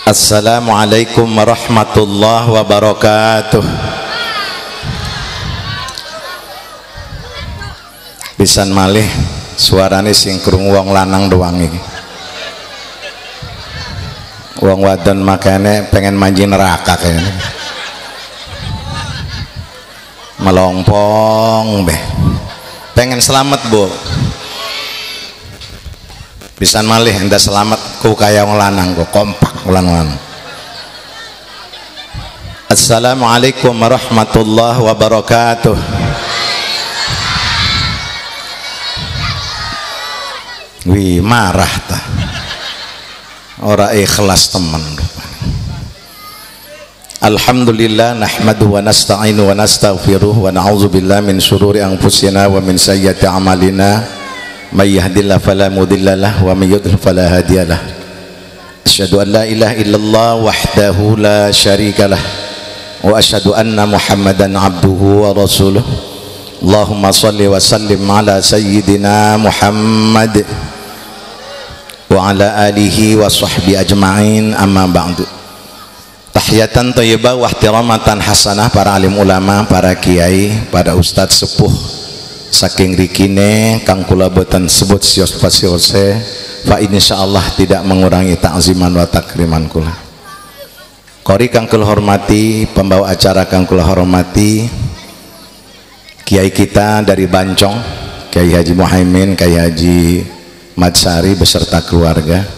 Assalamualaikum warahmatullahi wabarakatuh. Pisan malih suarane sing krungu wong lanang doang iki. Wong wadon makane pengen manji neraka kayaknya. Melompong beh. Pengen selamat, Bu. Pisan malih enda selamat ku kaya wong lanang kok kompak ulang-ulang. Assalamualaikum warahmatullahi wabarakatuh. Wih, marah ta. Ora ikhlas teman. Alhamdulillah nahmadu wa nasta'inu wa nastaghfiruh wa na'udzu billahi min syururi anfusina wa min sayyiati a'malina may yahdihillahu fala mudhillalah wa may yudhlil fala hadiyalah. Asyhadu an la ilaha illallah wahdahu la syarikalah wa asyhadu anna Muhammadan abduhu wa rasuluh. Allahumma shalli wa sallim ala sayyidina Muhammad wa ala alihi wa sahbihi ajma'in, amma ba'du. Tahiyatan thayyibah wa ihtiramatan hasanah para alim ulama, para kiai, para ustadz sepuh saking rikine kang kula boten sebut sios-siose fa insyaallah tidak mengurangi ta'ziman wa takriman kula. Qori kang kula hormati, pembawa acara kang kula hormati, kiai kita dari Bancong, Kiai Haji Muhaimin, Kiai Haji Madsari beserta keluarga,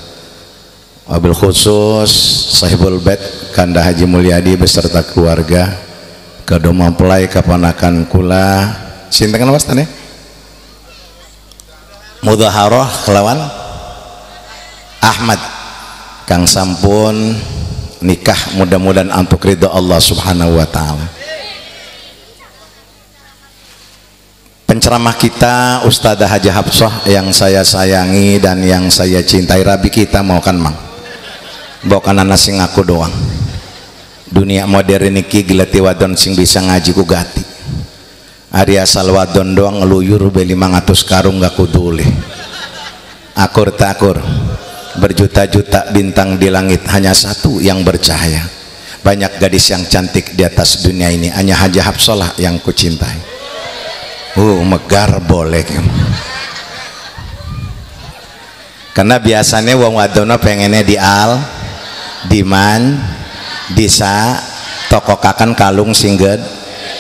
wabil khusus Sahibul Bait Kanda Haji Mulyadi beserta keluarga, kedo mempelai keponakan kula sinten was tane mudhaharah kelawan Ahmad kang sampun nikah, mudah-mudahan untuk ridho Allah subhanahu wa ta'ala. Penceramah kita Ustadzah Haji Hafsah yang saya sayangi dan yang saya cintai, rabi kita mau kan mang bawa anak sing aku doang. Dunia modern niki gelati wadon sing bisa ngaji ku gati, ari asal wadon doang ngeluyur be 500 karung gak kuduli. Akur takur berjuta-juta bintang di langit, hanya satu yang bercahaya. Banyak gadis yang cantik di atas dunia ini, hanya Haji Hafsah yang kucintai. Megar boleh karena biasanya wong wadono pengennya di al diman disa toko kakan kalung singged,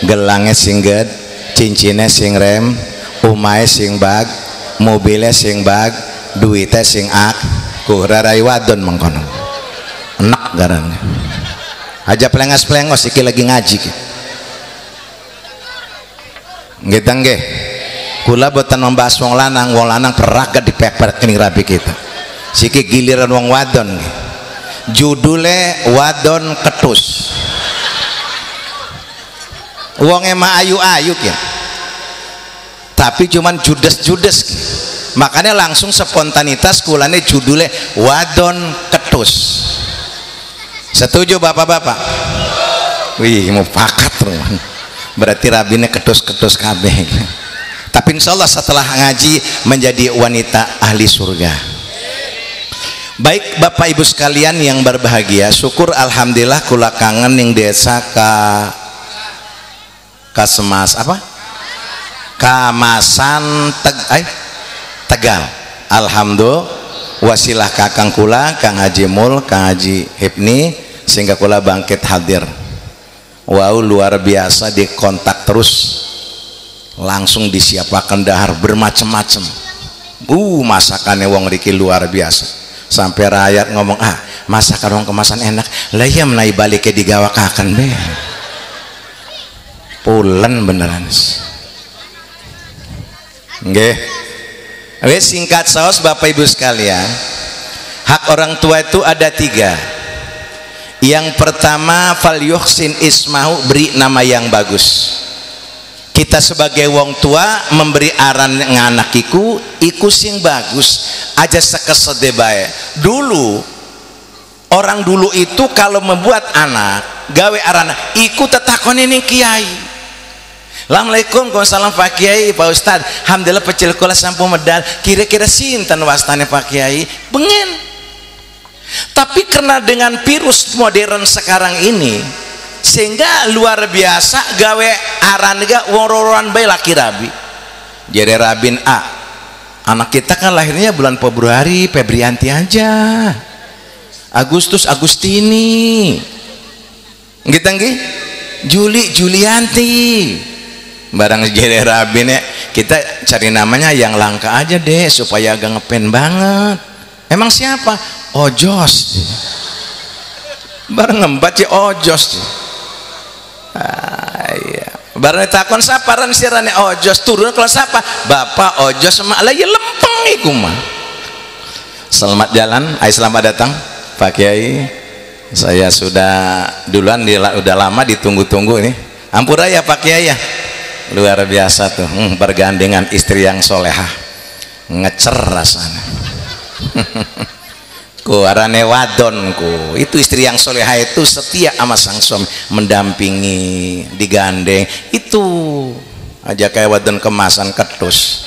gelangnya singged, cincinnya sing rem, umae sing bag, mobilnya sing bag, duitnya sing ak, rarai wadon mengkono enak garannya aja pelengos-pelengos iki lagi ngaji ki. Gitu nggih. Kula boten membahas wong lanang peraga dipek-pek ning rabi kita. Siki giliran wong wadon nggih. Judule wadon ketus. Wong emang ayu-ayu ki. Tapi cuman judes-judes. Makanya langsung spontanitas kulane judule wadon ketus. Setuju bapak-bapak? Wih, mau pakat teman. Berarti rabine ketus-ketus kabeh. Tapi insyaallah setelah ngaji menjadi wanita ahli surga. Baik Bapak Ibu sekalian yang berbahagia, syukur alhamdulillah kula kangen ning desa Kasemas apa? Kamasan Tegal. Alhamdulillah wasilah kakang kula Kang Haji Mul, Kang Haji Hipni sehingga kula bangkit hadir. Wow, luar biasa, dikontak terus, langsung disiapkan dahar bermacam-macam. Masakannya wong riki luar biasa. Sampai rakyat ngomong, masakan wong kemasan enak. Lah iya menai baliknya digawakakan be. Pulen beneran. Nggih. Wes singkat saos Bapak Ibu sekalian. Hak orang tua itu ada 3. Yang pertama, fal yuhsin ismahu, beri nama yang bagus. Kita sebagai wong tua memberi aran nganak iku sing bagus aja sekesede bae. Dulu orang dulu itu kalau membuat anak gawe aran iku tetakone ning kiai. Assalamualaikum, waalaikumsalam Pak Kiai, Pak Ustad. Alhamdulillah pecel kula sampun medal. Kira-kira sinten wastane Pak Kiai? Bengen. Tapi karena dengan virus modern sekarang ini, sehingga luar biasa gawe aran ga wong-wongan bae laki rabi. Jadi rabin A, anak kita kan lahirnya bulan Februari, Febrianti aja, Agustus Agustini, gitu nggih, Juli Julianti. Barang jadi rabin ya, kita cari namanya yang langka aja deh supaya agak ngepen banget. Emang siapa? Ojos. Barang ngembat ya Ojos. Iya. Barang takon saparan sirane Ojos turun kelas apa? Bapak Ojos sama lah ya lempeng iku mah. Selamat jalan, selamat datang Pak Kiai. Saya sudah duluan udah lama ditunggu-tunggu ini. Ampura ya Pak Kiai ya. Luar biasa tuh, bergandengan istri yang solehah, ngecer rasanya. Ku arane wadon ku, itu istri yang solehah itu setia sama sang suami, mendampingi, digandeng, itu aja kayak wadon kemasan ketus.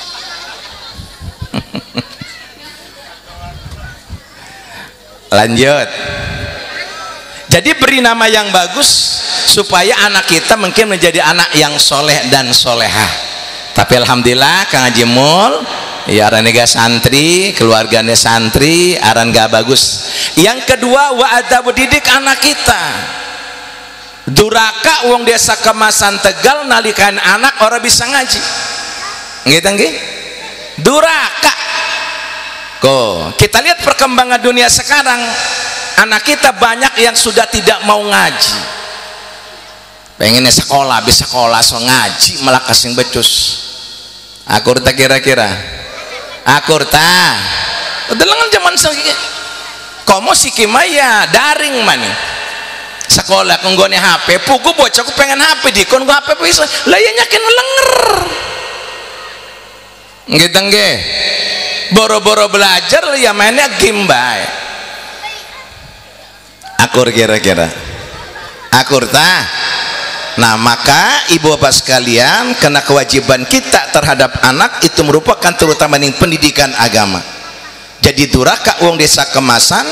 Lanjut. Jadi beri nama yang bagus supaya anak kita mungkin menjadi anak yang soleh dan solehah. Tapi alhamdulillah Kang Haji Mul ya aran ga santri, keluarganya santri, aran gak bagus. Yang kedua, wa adabu didik anak kita. Duraka wong desa kemasan Tegal nalikan anak orang bisa ngaji. Gitu nggih? Duraka. Kok kita lihat perkembangan dunia sekarang, anak kita banyak yang sudah tidak mau ngaji. Pengennya sekolah, bisa sekolah so ngaji malah kasing becus. Akur tak kira-kira? Akur ta udah lengan zaman segitu komo si kimaya daring mani sekolah konggone HP pugu bocah aku pengen HP di kon gua HP bisa lah ya nyakin lenger gitu nggih boro-boro belajar lah ya mainnya game bae. Akur kira-kira akur ta. Nah maka ibu bapak sekalian, karena kewajiban kita terhadap anak itu merupakan terutama nih pendidikan agama. Jadi duraka uang desa kemasan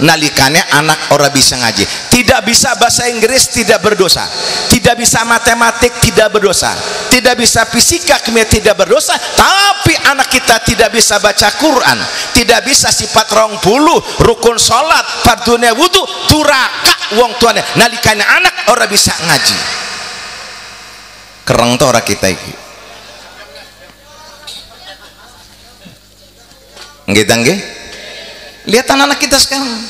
nalikannya anak orang bisa ngaji, tidak bisa bahasa Inggris tidak berdosa, tidak bisa matematik tidak berdosa, tidak bisa fisika kimia tidak berdosa. Tapi anak kita tidak bisa baca Quran, tidak bisa sifat 20 rukun sholat fardunya wudu, duraka wong tuane nalikannya anak orang bisa ngaji. Kereng tuh orang kita iki nggih nggih. Lihat anak-anak kita sekarang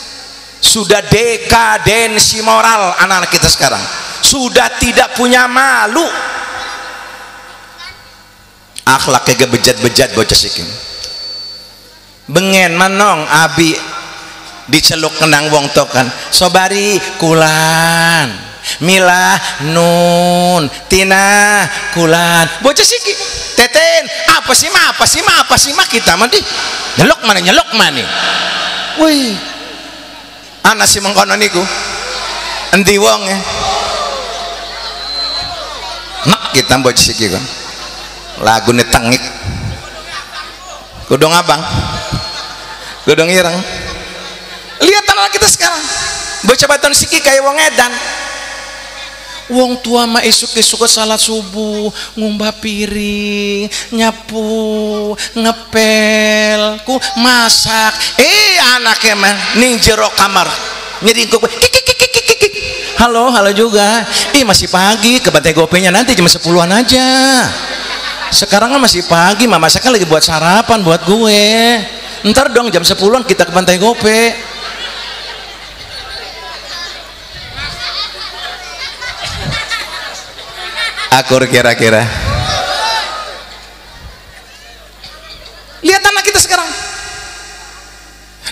sudah dekadensi moral. Anak-anak kita sekarang sudah tidak punya malu, akhlaknya bejat-bejat bocah siking. Bengen manong abi diceluk kenang wong tokan sobari kulan Mila nun tina kulan bocah siki teten apa sih mah kita mah di nyelok mana wih anak si mengkono niku endi wong ya nak kita bocah siki kan lagu tengik kudong abang kudong ireng. Lihat anak kita sekarang bocah baton siki kayak wong edan. Wong tua mah esuk-esuk salat subuh ngumbah piring, nyapu, ngepel, ku masak. Anaknya mah ning jero kamar nyeringkuk. Halo juga. Masih pagi, ke Bantai Gopenya nanti jam 10-an aja. Sekarang kan masih pagi, mama masakan lagi buat sarapan buat gue. Ntar dong jam 10-an kita ke Bantai Gope. Akur kira-kira. Lihat anak kita sekarang.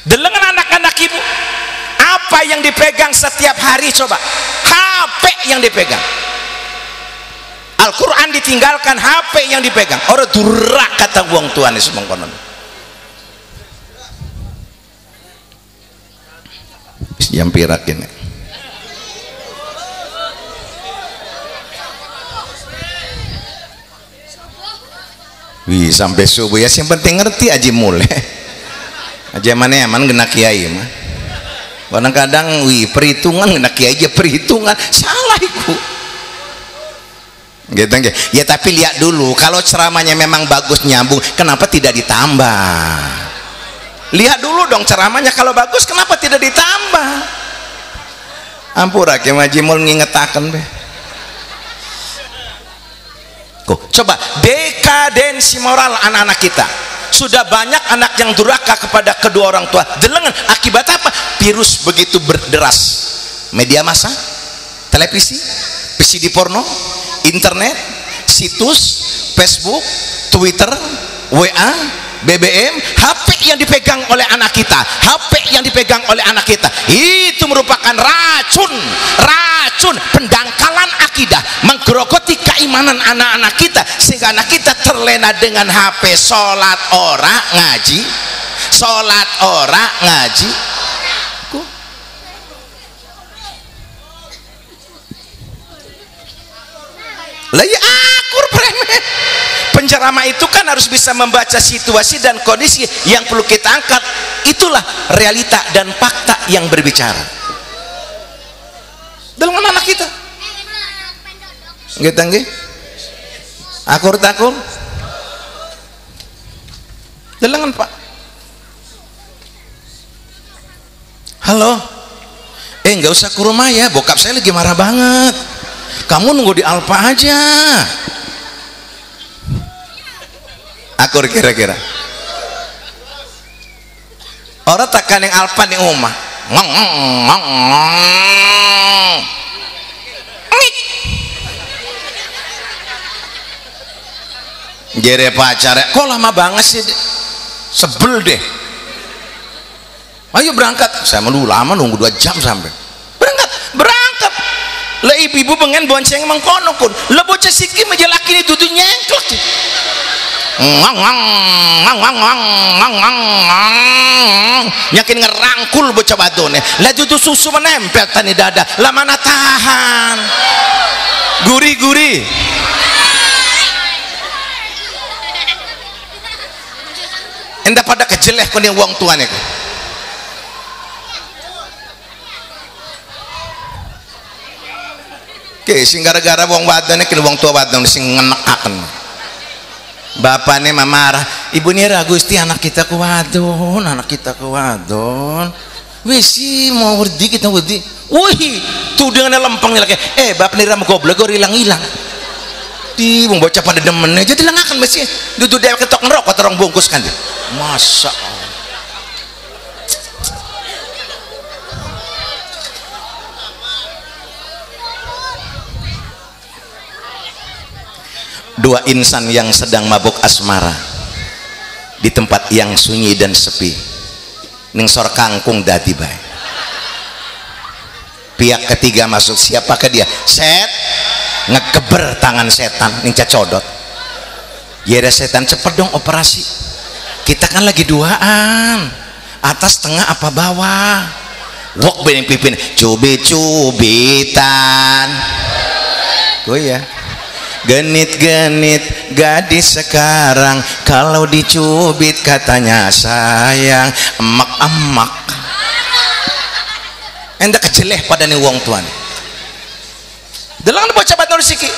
Delengan anak-anak ibu. Apa yang dipegang setiap hari coba? HP yang dipegang. Al-Quran ditinggalkan, HP yang dipegang. Orang durak kata wong tuane semongkonon. Jam pirak ini. Wih sampai subuh ya, yang penting ngerti aja mulai aja mana aman kena kiai mah kadang-kadang wih perhitungan nak aja perhitungan salah iku gitu ya. Tapi lihat dulu kalau ceramahnya memang bagus nyambung, kenapa tidak ditambah? Lihat dulu dong ceramahnya, kalau bagus kenapa tidak ditambah? Ampura ke majimul ngingetaken be. Coba dekadensi moral anak-anak kita. Sudah banyak anak yang durhaka kepada kedua orang tua. Delengan akibat apa? Virus begitu berderas. Media massa, televisi, VCD porno, internet, situs, Facebook, Twitter, WA, BBM, HP yang dipegang oleh anak kita. HP yang dipegang oleh anak kita itu merupakan racun pendangkalan akidah, menggerogoti keimanan anak-anak kita, sehingga anak kita terlena dengan HP. Sholat ora ngaji, sholat ora ngaji. Lah ya akur premen. Penceramah itu kan harus bisa membaca situasi dan kondisi yang perlu kita angkat. Itulah realita dan fakta yang berbicara dalam anak kita. Gitu nggih? Akur takur. Delengan Pak. Halo. Nggak usah ke rumah ya, bokap saya lagi marah banget. Kamu nunggu di Alfa aja. Akur kira-kira. Orang takkan yang Alfa di rumah. Jere pacar, kok lama banget sih? Sebel deh. Ayo berangkat. Saya mau lama nunggu 2 jam sampai. Berangkat. Lah ibu-ibu pengen bonceng mengkono kun. Lah bocah siki menjelaki ini dudu nyengklek. Yakin ngerangkul bocah badone. Lah dudu susu menempel tani dada. Lah mana tahan. Guri-guri. Enda pada kejeleh kon yang wong tuane ku. Oke, sing gara-gara wong wadon iki wong tua wadon sing ngenekaken. Bapakne marah, ibune ra Gusti anak kita ku wadon, anak kita ku wadon. Wis si mau wedi kita wedi. Wih, tuh dengan lempeng lagi. Bapakne ra goblok gor ilang-ilang. Di wong bocah pada demen aja dilengaken mesti. Dudu dhewek ketok ngerokok terong bungkus kan. Masa Allah. Dua insan yang sedang mabuk asmara di tempat yang sunyi dan sepi ning sor kangkung dadi bae. Pihak ketiga masuk, siapakah dia? Ngekeber tangan setan ning cacodot. Ya ada setan, cepet dong operasi, kita kan lagi duaan, atas tengah apa bawah. Wok bening pipin cubit-cubitan. Oh ya, genit-genit gadis sekarang, kalau dicubit katanya sayang, emak-emak. Enda kejeleh pada nih wong tuan. Dalam bocah batur siki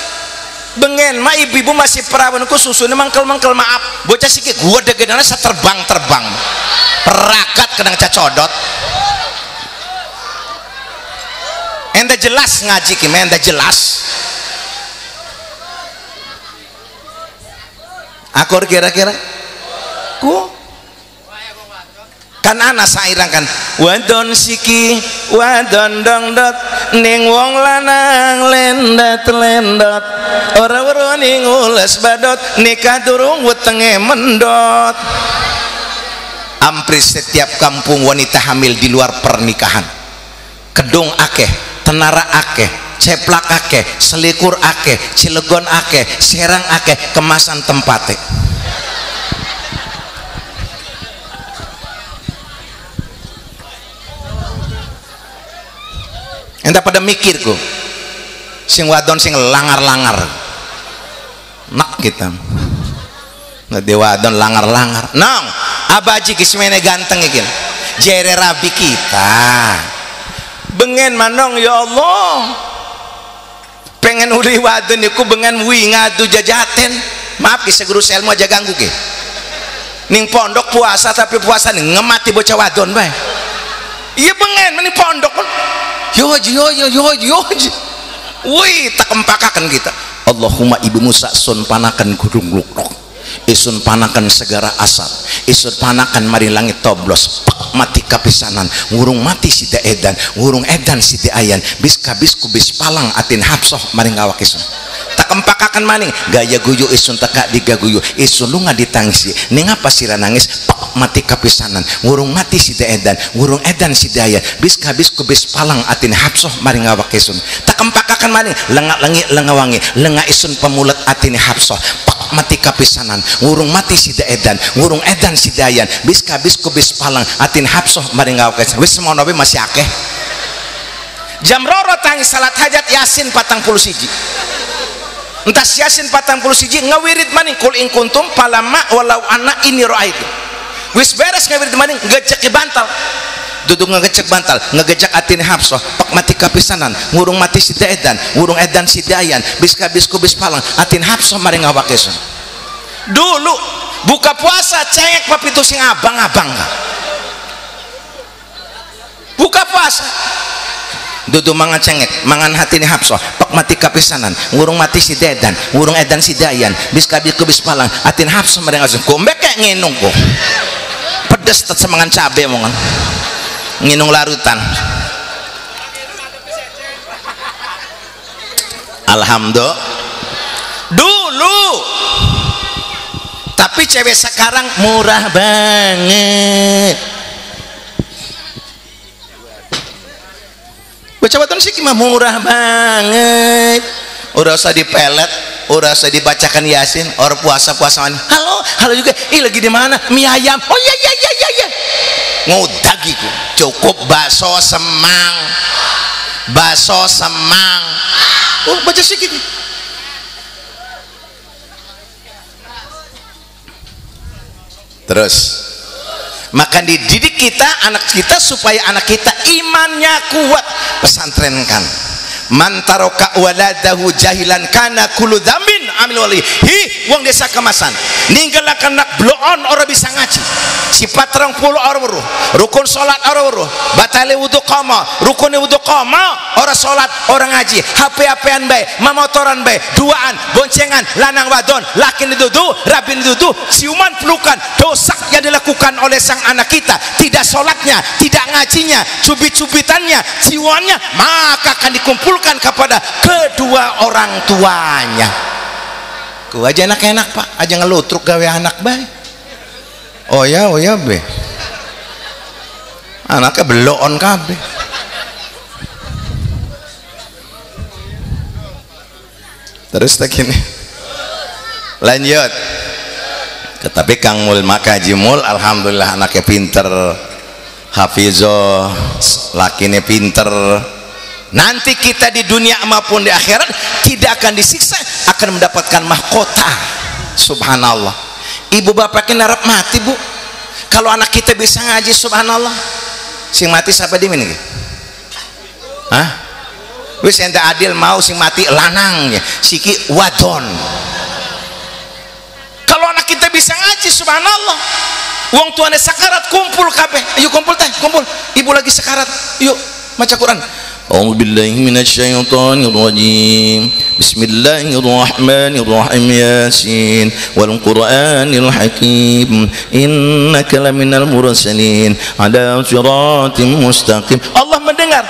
bengen ma ibu-ibu masih perawanku susunya mangkel-mangkel, maaf bocah siki gua degedana saterbang-terbang perakat kedang cacodot. Enda jelas ngaji ki, enda jelas. Akur kira-kira ku kan ana sairang kan, wadon siki wadon dongdot ning wong lanang lendat-lendat, ora weruh ning ules badot nikah durung wetenge mendot. Hampir setiap kampung wanita hamil di luar pernikahan. Kedung akeh, tenara akeh, ceplak akeh, selikur akeh, cilegon akeh, serang akeh, kemasan tempate. Entah pada mikirku, sing wadon sing langar-langar, nak kita, nggak wadon langar-langar, nong, abaji kismene ganteng ikin, jere rabi kita, bengen manong ya Allah pengen uli wadon iku bengen wi ngadu jajaten maaf ki seguru selmo aja ganggu ki ning pondok puasa tapi puasa nih ngemati bocah wadon bae iya bengen meni pondok yo wih tak empakakan kita Allahumma ibu Musa sun panakan gudung lukruk isun panakan segara asap isun panakan mari langit toblos pak mati kapisanan ngurung mati si edan ngurung edan si ayan bis kabis kubis palang atin hapsoh mari ngawak isun tak empakakan maning gaya guyu isun teka digaguyu isun lu nggak ditangsi ning apa sira nangis pak mati kapisanan ngurung mati si edan ngurung edan si ayan bis kabis kubis palang atin hapsoh mari ngawak isun tak empakakan maning lengak lengi lengawangi lengak isun pemulet atin hapsoh pak mati kapisanan ngurung mati si edan ngurung edan si dayan bis kabis kubis palang atin hapsoh mari ngawak isun wis semono we masih akeh jam roro tangi salat hajat yasin 41 entah yasin 41 ngawirid maning kul in kuntum palama walau anak ini roaitu wis beres ngawirid maning ngecek bantal duduk ngecek bantal ngegejak atin hapsoh pak mati kapisanan ngurung mati si edan ngurung edan si dayan bis kabis kubis palang atin hapsoh mari ngawak isun dulu buka puasa cengek papitu sing abang-abang buka puasa duduk mangan cengek mangan hati ni hapsoh pak mati kapisanan ngurung mati si dedan ngurung edan si dayan bis kabis kubis palang atin hapsoh mari ngawak isun kombek kayak nginung ko pedes tet semangan cabe mongan nginung larutan alhamdulillah dulu tapi cewek sekarang murah banget baca baton sih mah murah banget udah usah dipelet udah usah dibacakan yasin orang puasa-puasaan halo juga lagi di mana mie ayam oh iya ngudagi ku cukup bakso semang oh baca sikit terus maka dididik kita anak kita supaya anak kita imannya kuat pesantrenkan man taroka waladahu jahilan kana kullu dzambin amil wali wong desa kemasan ninggalakan nak bloon orang bisa ngaji sifat 30 orang weruh rukun salat orang weruh batale wudu qoma rukun wudu qoma orang salat orang ngaji HP-HPan bae mamotoran bae duaan boncengan lanang wadon laki dudu rabin dudu siuman pelukan dosa yang dilakukan oleh sang anak kita tidak salatnya tidak ngajinya cubit-cubitannya jiwanya maka akan dikumpulkan kepada kedua orang tuanya ku aja enak-enak pak aja ngelutruk gawe anak baik oh ya be anaknya beloon kabeh terus tak ini lanjut tapi Kang Mul maka Jimul alhamdulillah anaknya pinter hafizoh lakinya pinter nanti kita di dunia maupun di akhirat tidak akan disiksa akan mendapatkan mahkota subhanallah ibu bapaknya narap mati bu kalau anak kita bisa ngaji subhanallah sing mati siapa di mana hah wis ente adil mau sing mati lanangnya siki wadon kalau anak kita bisa ngaji subhanallah wong tuane sakarat kumpul kabeh ayo kumpul teh kumpul ibu lagi sakarat yuk maca Quran A'udzubillahi minasyaitonir rajim. Bismillahirrahmanirrahim. Yasin wal Qur'anil hakim. Innaka laminal mursalin ala siratim mustaqim. Allah mendengar.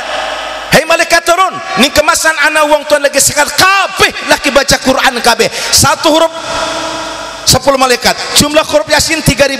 Hai malaikat turun, ni kemasan ana wong tuan lagi sekar kabeh lagi baca Quran kabeh. Satu huruf 10 malaikat, jumlah huruf Yasin 3000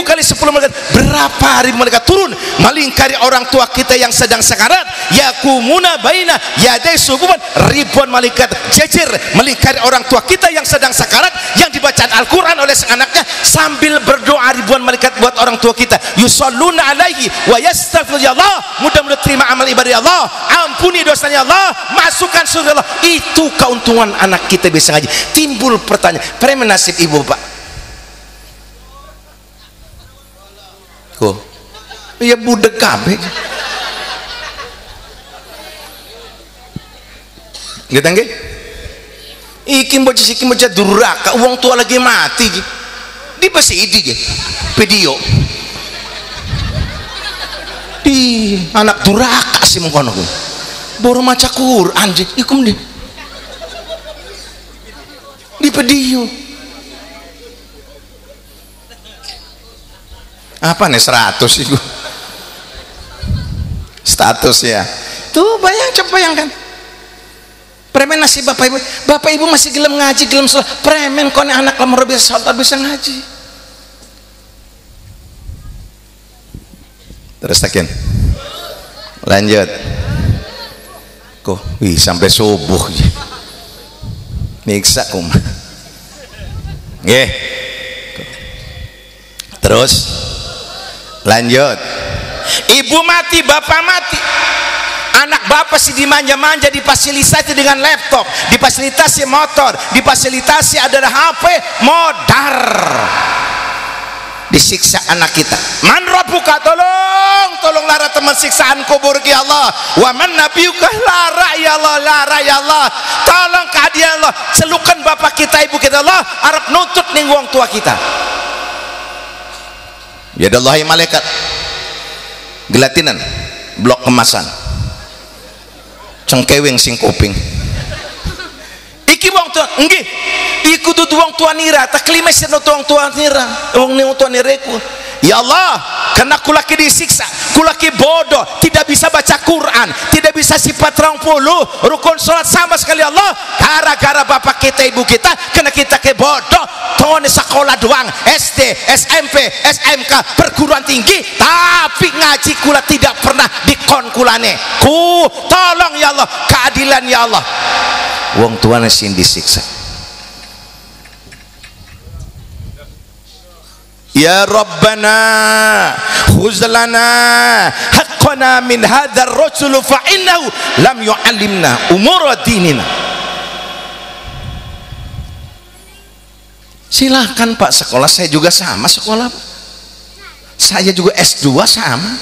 kali 10 malaikat, berapa ribu malaikat turun melingkari orang tua kita yang sedang sekarat, yakumuna baina yadai subuhan, ribuan malaikat jejer melingkari orang tua kita yang sedang sekarat, yang dibacaan Al-Quran oleh sang anaknya sambil berdoa ribuan malaikat buat orang tua kita, yusalluna alaihi wa yastaghfirullah, mudah-mudahan terima amal ibadah Allah, ampuni dosanya Allah, masukkan surga Allah. Itu keuntungan anak kita bisa ngaji. Timbul pertanyaan, premen nasib ibu pak kok ya budek kabeh Gitu nggih. Iki baca duraka, uang tua lagi mati di pesidi video di anak duraka sih mengkono baru maca Quran ikum di video apa nih 100 itu status ya tuh bayangkan premen nasi bapak ibu masih gelem ngaji gelem sholat premen kone anak lemah bisa sholat bisa ngaji terus takin lanjut kok sampai subuh miksa kum terus lanjut ibu mati bapak mati anak bapak sih dimanja-manja difasilitasi dengan laptop difasilitasi motor difasilitasi adalah HP modar disiksa anak kita man rabbuka tolong lara teman siksaan kubur ya Allah wa man nabiyuka lara ya Allah tolong keadilan Allah celukan bapak kita ibu kita Allah arep nuntut ning wong tua kita ya Allah malaikat gelatinan blok kemasan cengkewing sing kuping iki wong tua nggih iku dudu wong tua nira tak klimes no wong tua nira wong tua nireku ya Allah karena kulaki disiksa kulaki bodoh tidak bisa baca Quran tidak bisa sifat 20 rukun sholat sama sekali Allah gara-gara bapak kita ibu kita kena kita ke bodoh tone sekolah doang SD SMP SMK perguruan tinggi tapi ngaji kula tidak pernah dikon kulane tolong ya Allah keadilan ya Allah wong tuane sing disiksa ya Rabbana khuzlana haqqana min hadzal rasul fa innahu lam yu'allimna umur dinina silahkan Pak sekolah saya juga sama sekolah saya juga S2 sama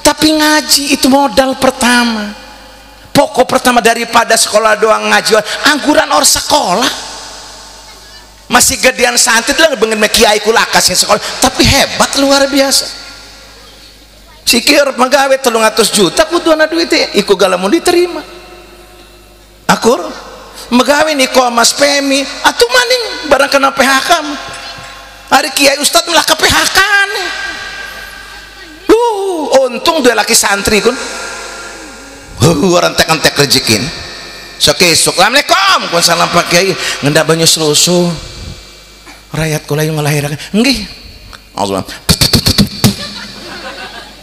tapi ngaji itu modal pertama pokok pertama daripada sekolah doang ngaji angguran or sekolah masih gedean santri lah bengen kiai kula kasih sekolah tapi hebat luar biasa sikir magawe 300 juta kudu ana duit iku galamun diterima akur magawe niko mas pemi atuh maning barang kena PHK hari kiai ustad melah ke PHK nih untung dua laki santri kun orang tek rezekin sok assalamualaikum kun salam pak kiai ngendak banyu selusuh rakyat kula yang melahirkan nggih Allah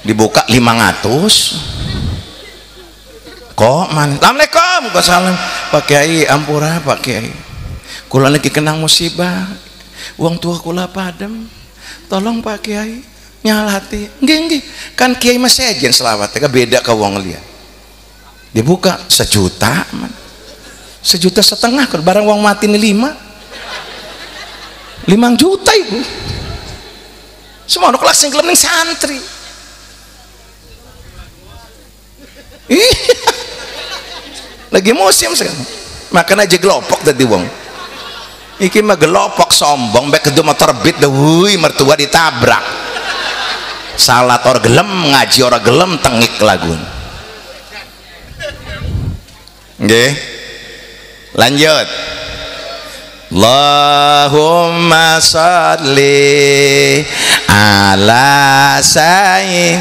dibuka 500 kok man assalamualaikum kok salam pak kiai ampura pak kiai kula lagi kena musibah uang tua kula padam tolong pak kiai nyalati nggih kan kiai mah sejen selawat ka beda ka wong liat dibuka 1 juta man 1,5 juta kan barang wong mati nih 5 juta ibu semua kelas yang gelem ning santri lagi musim sekarang makan aja gelopok tadi wong iki mah gelopok sombong baik kedua motor beat dah mertua ditabrak salat or gelem ngaji ora gelem tengik lagun nggih lanjut Allahumma sholli ala sayyid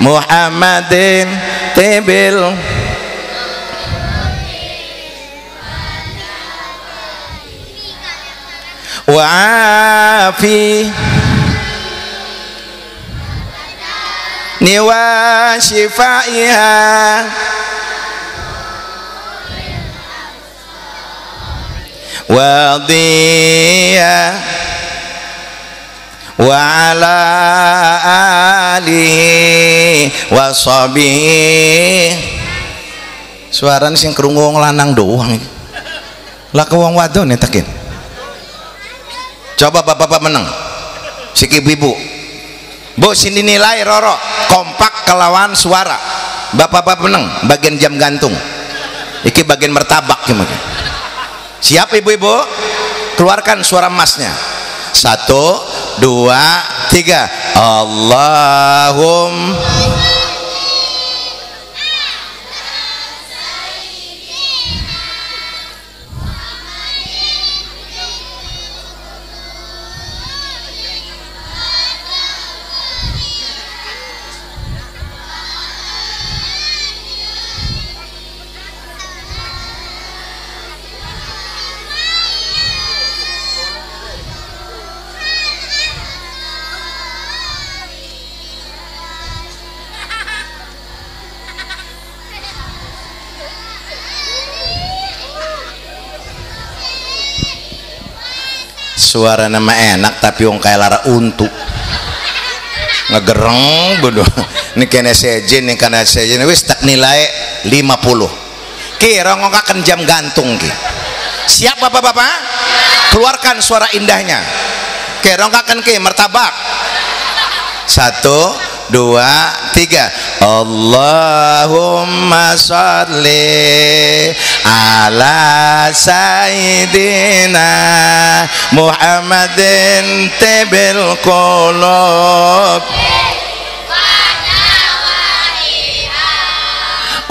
Muhammadin tibil wa'afi niwa shifaiha wadiyah wa ala alihi wa sahbihi suarane sing krungu wong lanang doang lah ke wong wadon ya takin coba bapak-bapak menang siki ibu bu sini nilai roro kompak kelawan suara bapak-bapak menang bagian jam gantung iki bagian martabak gimana. Siap ibu-ibu? Keluarkan suara emasnya. 1, 2, 3. Suara nama enak tapi wong kayak lara untuk ngegereng bodoh. Ini kena sejen, ini kena sejen, wis tak nilai 50. Kira ngokakan jam gantung ki. Siap bapak-bapak? Keluarkan suara indahnya. Kira ngokakan ki martabak. 1, 2, 3. Allahumma sholli ala sayyidina Muhammadin tibil qulub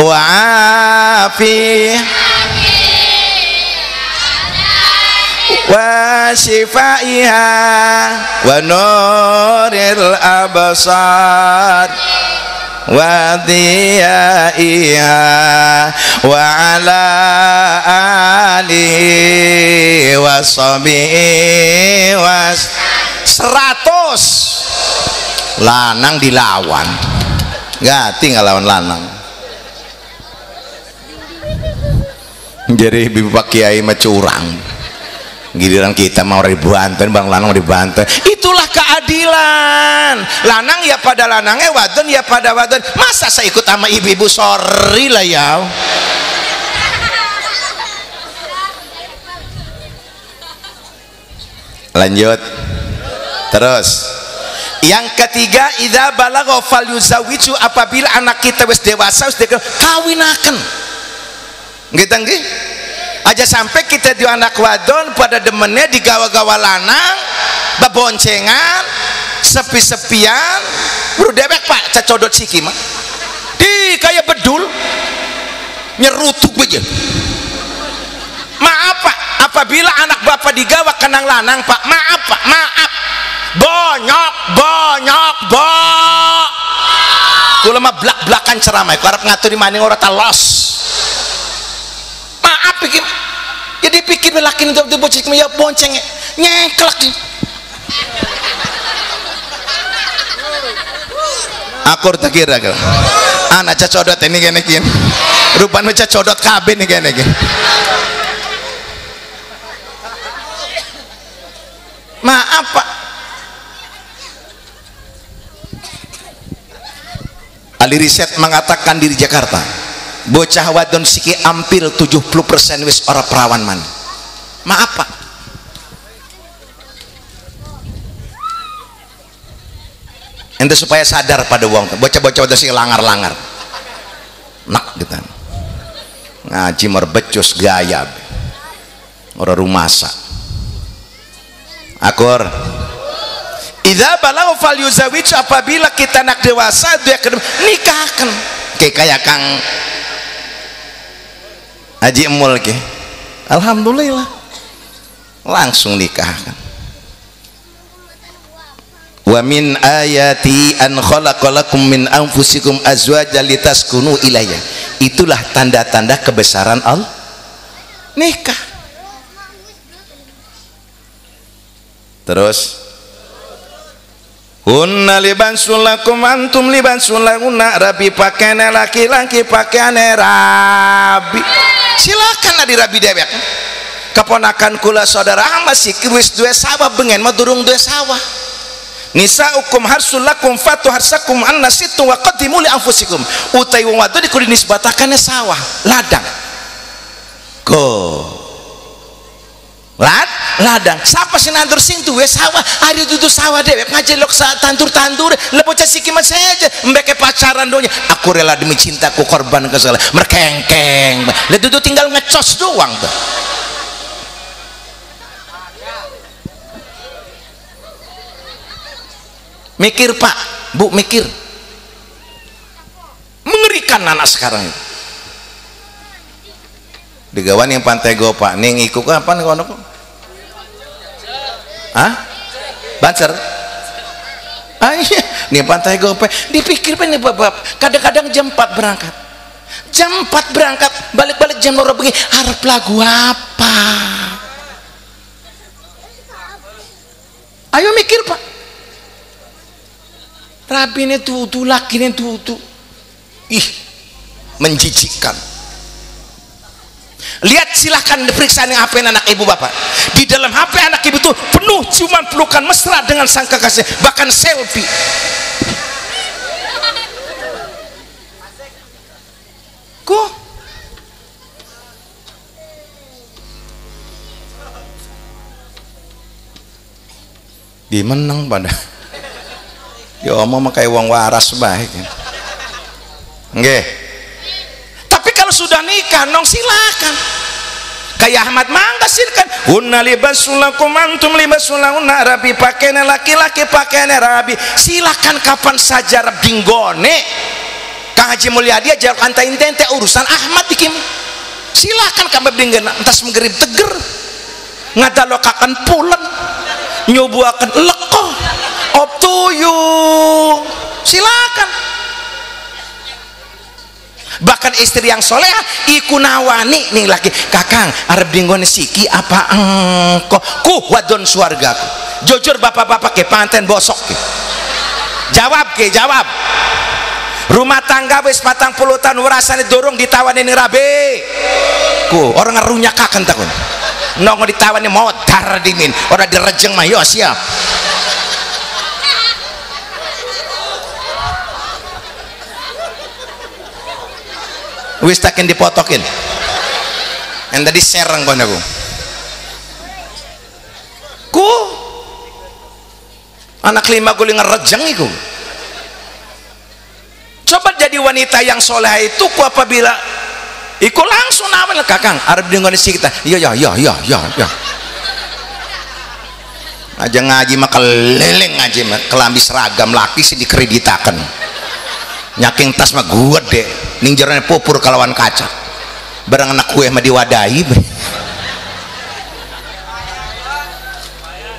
wa afi wa shifaiha wa nuril absar wa diyaiha wa ala alihi wa sahbihi wa 100 lanang dilawan nggak tinggal lawan lanang. Jadi ibu pak kiai macurang giliran kita mau dibanten bang lanang dibanten. Itulah keadilan. Lanang ya pada lanangnya, wadon ya pada wadon. Masa saya ikut sama ibu-ibu? Sorry lah ya. Lanjut terus. Yang ketiga, idza balagha falyuzawwiju, apabila anak kita wis dewasa wis kawinaken. Nggih ta nggih? Aja sampai kita di anak wadon pada demennya digawa-gawa lanang, beboncengan, sepi-sepian, bro dewek pak, cacodot siki mah, di kayak bedul, nyerutuk aja. Maaf pak, apabila anak bapak digawa kenang lanang pak, maaf pak, maaf, bonyok, kula mah blak-blakan ceramah, karep ngaturi maning ora talos. Maaf pikir, jadi pikir laki itu bocik ya bonceng nyeklek. Akur tak kira kira. Anak cacodot ini gini gini. Rupanya cacodot kabin ini gini gini. Maaf pak. Ahli riset mengatakan di Jakarta, bocah wadon siki ampil 70% wis ora perawan man. Maaf pak, ente supaya sadar pada wong bocah-bocah wadon siki langar-langar nak gitu ngaji merbecus gaya ora rumasa akur. Idza balagha falyuzawwij, apabila kita nak dewasa dia nikahkan kayak Kang Haji Emul ke, alhamdulillah langsung nikahkan. Wa min ayati an khalaqalakum min anfusikum azwajan litaskunu ilayya, itulah tanda-tanda kebesaran Allah, nikah. Terus hunna libasul lakum antum libasul lahunna, rabi pakaian laki-laki pakaian rabi. Silakan adi rabi dewek. Keponakan kula saudara masih wis duwe sawah bengen mah durung duwe sawah. Nisaukum harsul lakum fatu harsakum annasitu wa qaddimu li anfusikum. Utai wong wadon kudu nisbatakane sawah, ladang. Go. ladang siapa sih nandur sing tuwe sawah hari itu sawah dewek ngajelok saat tandur lebocah sikiman saja mbeke pacaran donya aku rela demi cintaku korban kesalahan merkengkeng lihat itu tinggal ngecos doang tuh mikir pak bu mikir mengerikan anak sekarang itu digawan yang pantai gopak ning ikut apa nih kono banser iya nih pantai gopak dipikir nih bapak kadang-kadang jam 4 berangkat balik-balik jam 2 begini harap lagu apa ayo mikir pak rabine tuh lakine tuh ih menjijikkan. Lihat silahkan diperiksa yang HP anak ibu bapak di dalam HP anak ibu tuh penuh ciuman pelukan mesra dengan sang kekasih bahkan selfie kok dimenang pada ya omong kayak uang waras baik nggih. Tapi kalau sudah nikah nong silakan kayak Ahmad Mangga silakan hunna libasulakum antum libasulahunna rabi pakainya laki-laki pakainya rabi silakan kapan saja rabdinggone Kang Haji Mulyadi ajar kantain tente urusan Ahmad dikim silakan kamu berdinggana entas menggerib teger ngadalokakan pulen nyobuakan lekoh up to you silakan. Bahkan istri yang soleha iku nawani nih laki kakang arep dinggone siki apa engko ku wadon suargaku jujur bapak-bapak ke panten bosok ke jawab rumah tangga wis 40 tahun rasane dorong ditawani ning rabe ku orang ngarunyakaken takun nong ditawani modar dimin ora direjeng mah yo siap wis takin dipotokin yang tadi serang kon aku ku anak 5 guling ngerejeng iku coba jadi wanita yang soleh itu ku apabila iku langsung nawel kakang arep dingon si kita iya aja ngaji mah keleleng ngaji mah kelambi seragam laki sih dikreditakan nyaking tas mah gede ning jerone pupur kalawan kaca barang anak kue mah diwadahi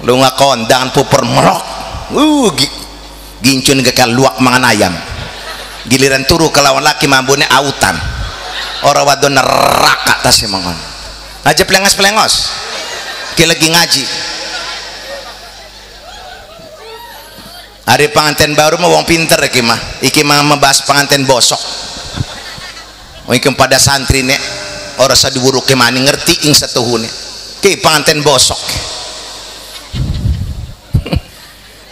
lu ngakondang pupur melok gincun ke luak mangan ayam giliran turu kalawan laki mambune autan ora wadon neraka tas mangon aja pelengos ki lagi ngaji hari pengantin baru mah wong pinter iki mah membahas pengantin bosok iki pada santri nek ora sadiwuru ke mani ngerti ing satuhune ki pengantin bosok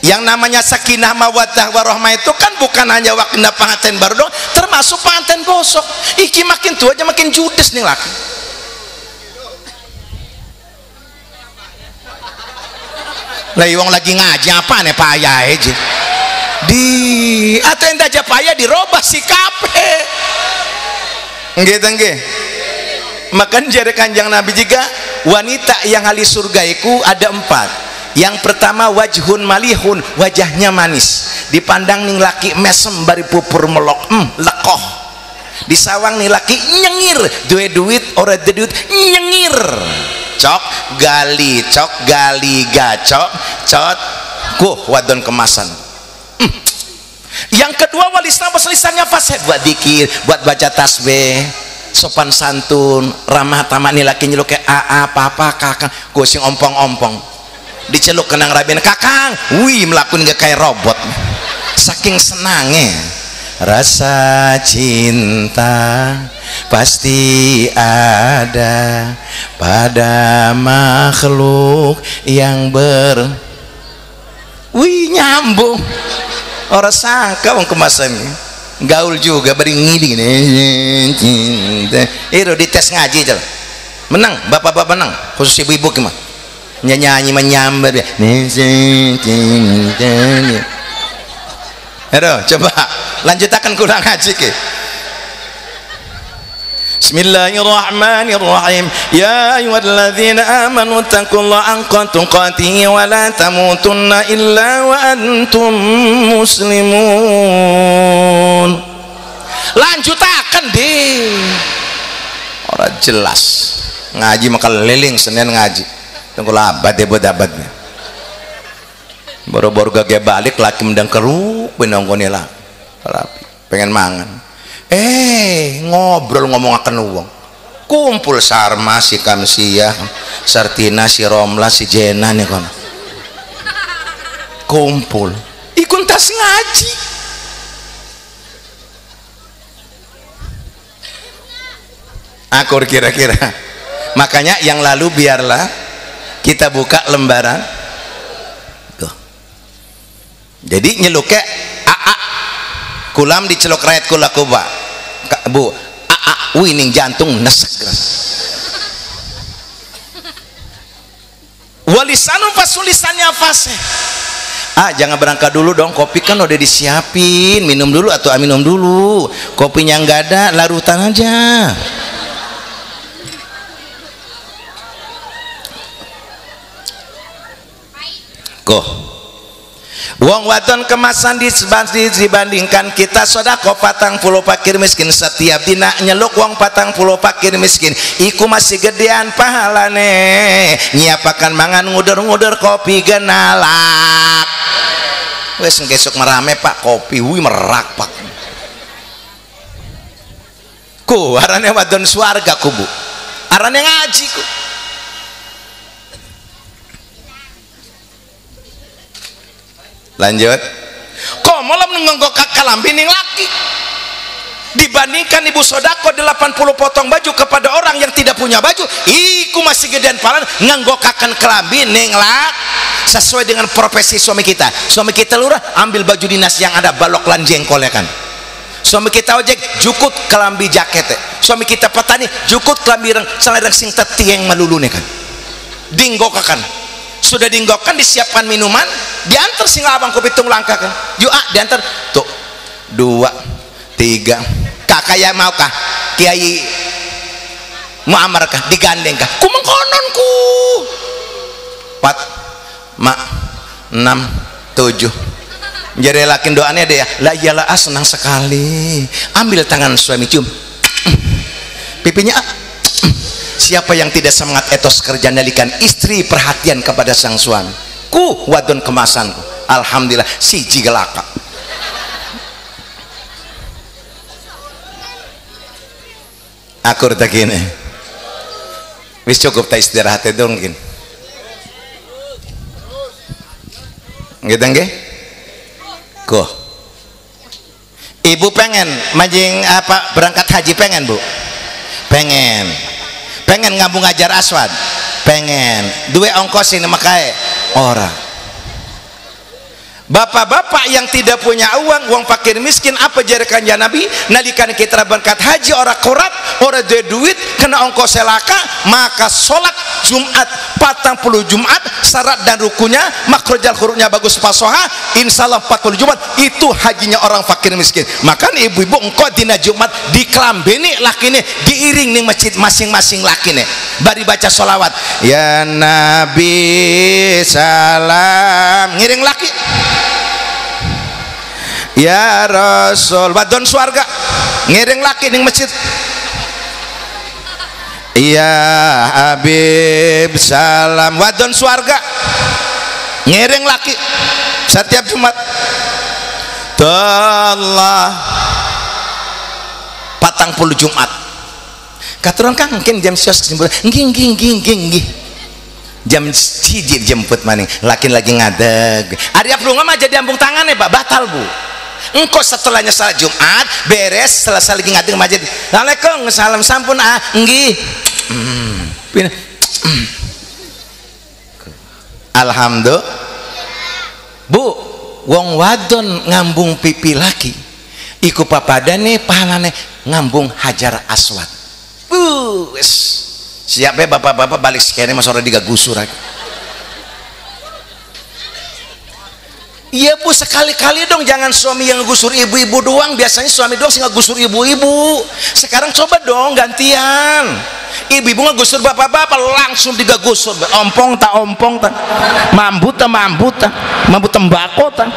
yang namanya sakinah mawaddah warahmah itu kan bukan hanya waktu pengantin baru dong termasuk pengantin bosok iki makin tua aja makin judes nih laki lah wong lagi ngaji apa nih payah aja di atau yang aja payah dirobah sikape nggih makan jari kanjang Nabi juga wanita yang ahli surga itu ada 4. Yang pertama wajhun malihun wajahnya manis dipandang nih laki mesem bari pupur melok lekoh disawang nih laki nyengir duit ora duit nyengir cok gali gacok cot wadon kemasan yang kedua walisna lisannya fasih buat dikir buat baca tasbih sopan santun ramah tamah nih laki nyeluk kayak papa kakang sing ompong diceluk kenang rabin kakang wih melakukan gak kayak robot saking senangnya rasa cinta pasti ada pada makhluk yang wih nyambung orang sangka wong kemasan gaul juga beri ngiding itu di tes ngaji aja menang bapak-bapak menang khusus ibu-ibu gimana nyanyi menyambar ya. Aduh, coba lanjutakan kurang ngaji ke. Bismillahirrahmanirrahim. Ya ayyuhalladzina amanu taqullaha haqqa tuqatih wa la tamutunna illa wa antum muslimun. Lanjutakan deh. Ora jelas. Ngaji maka liling Senin ngaji. Tunggu abad ya abadnya. Boro-boro gage balik laki mendang keruk benongkone lah. Pengen mangan. Ngobrol ngomong akan uang. Kumpul Sarma, si Kamsia, Sartina, si Romla, si Jena nih kon. Kumpul. Ikut tas ngaji. Akur kira-kira. Makanya yang lalu biarlah kita buka lembaran. Tuh. Jadi nyeluknya AA. Kulam dicelok rakyat kula kuba. Bu, wining jantung nesek. Walisanun fasulisannya fasih. Jangan berangkat dulu dong, kopi kan udah disiapin. Minum dulu atau minum dulu. Kopinya nggak ada, larutan aja. Wong wadon kemasan dibandingkan kita sodako patang puluh fakir miskin setiap dina nyeluk wong patang puluh fakir miskin iku masih gedean pahalane nyiapakan mangan nguder-nguder kopi genalak wes ngesuk merame pak kopi merak pak ku arane wadon swarga kubu arane ngaji ku. Lanjut. Kok malam nenggok kalambi ning laki dibandingkan ibu sodako 80 potong baju kepada orang yang tidak punya baju iku masih gedean palan nganggokakan kelambi ning lak sesuai dengan profesi suami kita lurah ambil baju dinas yang ada balok lan jengkol ya kan. Suami kita ojek jukut kelambi jaket suami kita petani jukut kelambi seledang sing tetieng melulune kan dinggokakan. Sudah dinggokkan disiapkan minuman diantar sing abang kupitung langkah kan yuk diantar tuh 2 3 kakak ya mau kah Kiai Muammar kah digandeng kah ku mengkononku 4 mak 6 7 jadi lakin doanya deh ya la iyalah senang sekali ambil tangan suami cium pipinya siapa yang tidak semangat etos kerja nalikan istri perhatian kepada sang suami ku wadon kemasanku alhamdulillah siji gelaka akur tak gini wis cukup tak istirahat itu mungkin gitu nggih ku ibu pengen majing apa berangkat haji pengen bu pengen ngambung ngajar aswad pengen duwe ongkos ini makanya orang bapak-bapak yang tidak punya uang fakir miskin apa jarikannya Nabi nalikan kita berangkat haji orang korat orang duit kena ongkos selaka maka sholat Jumat 40 Jumat syarat dan rukunya makrojal hurufnya bagus pasoha insyaallah 40 Jumat itu hajinya orang fakir miskin maka ibu-ibu engkau dina Jumat dikelambini lakine diiring nih masjid masing-masing lakine bari baca sholawat ya Nabi salam ngiring laki ya Rasul wadon swarga ngiring laki ning masjid ya Habib salam wadon swarga ngiring laki setiap Jumat Allah 40 Jumat katuran kan mungkin jam 11 nggih jam hiji jemput maning laki lagi ngadeg ari aprunga mah jadi ambung tangannya Pak batal bu engkau setelahnya salat Jumat beres selesai lagi ngadeg masjid Assalamualaikum salam sampun nggih alhamdulillah bu wong wadon ngambung pipi laki iku papadane pahalane ngambung hajar aswad siap ya bapak-bapak balik sekali mas orang digagusur lagi Iya Bu, sekali-kali dong, jangan suami yang ngegusur ibu-ibu doang. Biasanya suami doang sih ngegusur ibu-ibu. Sekarang coba dong gantian. Ibu-ibu ngegusur bapak-bapak, langsung digagusur. Ompong tak ompong tak, mambut tak mambut tak, mambut tembakau tak.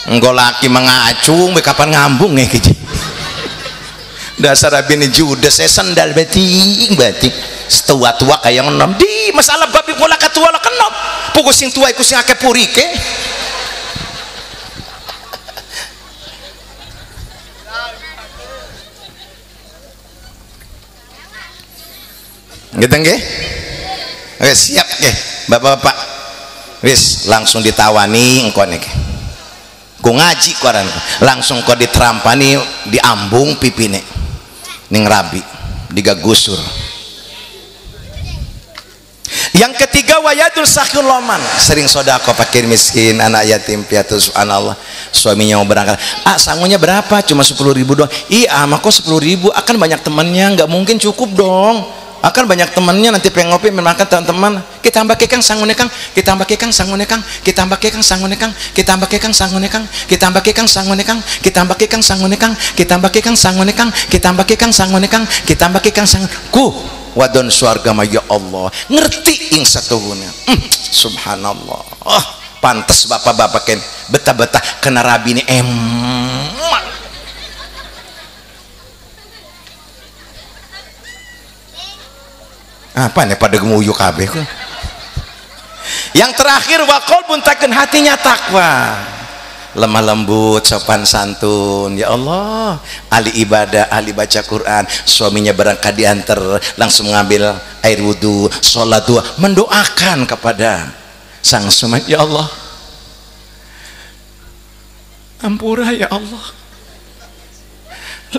Engko laki mengacung, kapan ngambung nih kiji. Dasar abini judes saya sendal batik setua-tua kayak enom di masalah babi pola katua lah kenop pukul sing tua iku sing akeh purike gitu nggih. Wis siap nggih bapak-bapak, wis langsung ditawani engko niki ku ngaji koran langsung kok diterampani diambung pipine ning rabi digagusur. Yang ketiga wayadul sakhul loman, sering sodako fakir miskin anak yatim piatu. Subhanallah, suaminya mau berangkat, sangunya berapa? Cuma 10.000 doang. Iya mah kok 10.000, akan banyak temannya, nggak mungkin cukup dong, akan banyak temannya, nanti pengen ngopi makan teman-teman. Kita tambah kekang sangune kang, kita tambah kekang sangune kang, kita tambah kekang sangune kang, kita tambah kekang sangune kang, kita tambah kekang sangune kang, kita tambah kekang sangune kang, kita tambah kekang sangune kang, kita tambah kekang sangune kang, kita tambah kekang sang ku wadon suarga ma ya Allah ngerti ing satuhuna. Subhanallah. Oh pantes bapak-bapak ken betah-betah kena rabi ini emak. Apa nih pada gemuyu kabeh. Yang terakhir wakol buntakan hatinya takwa, lemah lembut, sopan santun. Ya Allah, ahli ibadah, ahli baca Quran, suaminya berangkat diantar langsung mengambil air wudhu, sholat dua, mendoakan kepada sang suami. Ya Allah, ampura ya Allah,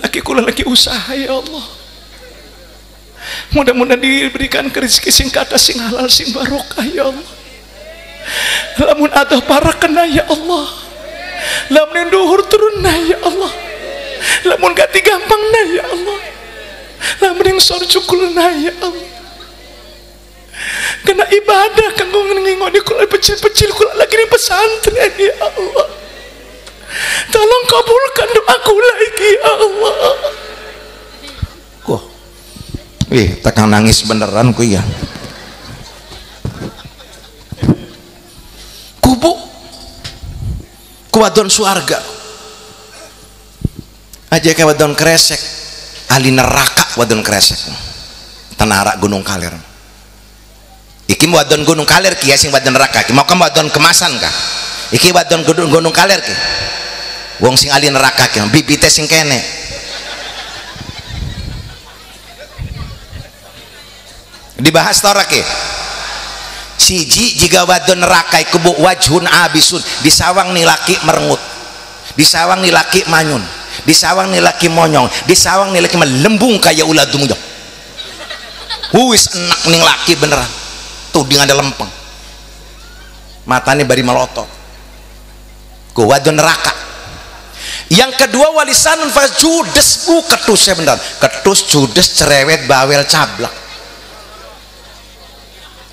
laki kula lagi usaha ya Allah, mudah-mudahan diberikan rezeki sing kata sing halal sing barokah ya Allah. Lamun ada para kena ya Allah, lamun duhur turun na ya Allah, lamun gati gampang na ya Allah, lamun yang sorcukul na ya Allah. Kena ibadah kanggo ngingoni kula pecil-pecil kula lagi di pesantren ya Allah. Tolong kabulkan doaku lagi ya Allah. Kok tekan nangis beneran ku ya. Kubu kuwadon suarga aja ke wadon kresek ahli neraka wadon kresek tenara Gunung Kaler iki wadon Gunung Kaler ki sing wadon neraka ki mau kamu wadon kemasan kah iki wadon Gunung Kaler ki wong sing ahli neraka ki bibite sing kene dibahas tora ki siji jika wadon neraka kubu wajhun abisun, disawang nih laki merengut, disawang nih laki manyun, disawang nih laki monyong, disawang nih laki melembung kayak ulah dumujok. Wis enak nih laki beneran tuh dengan ada lempeng matanya bari melotot ku wadon neraka. Yang kedua walisanun fajudes ketusnya beneran ketus judes cerewet bawel cablak.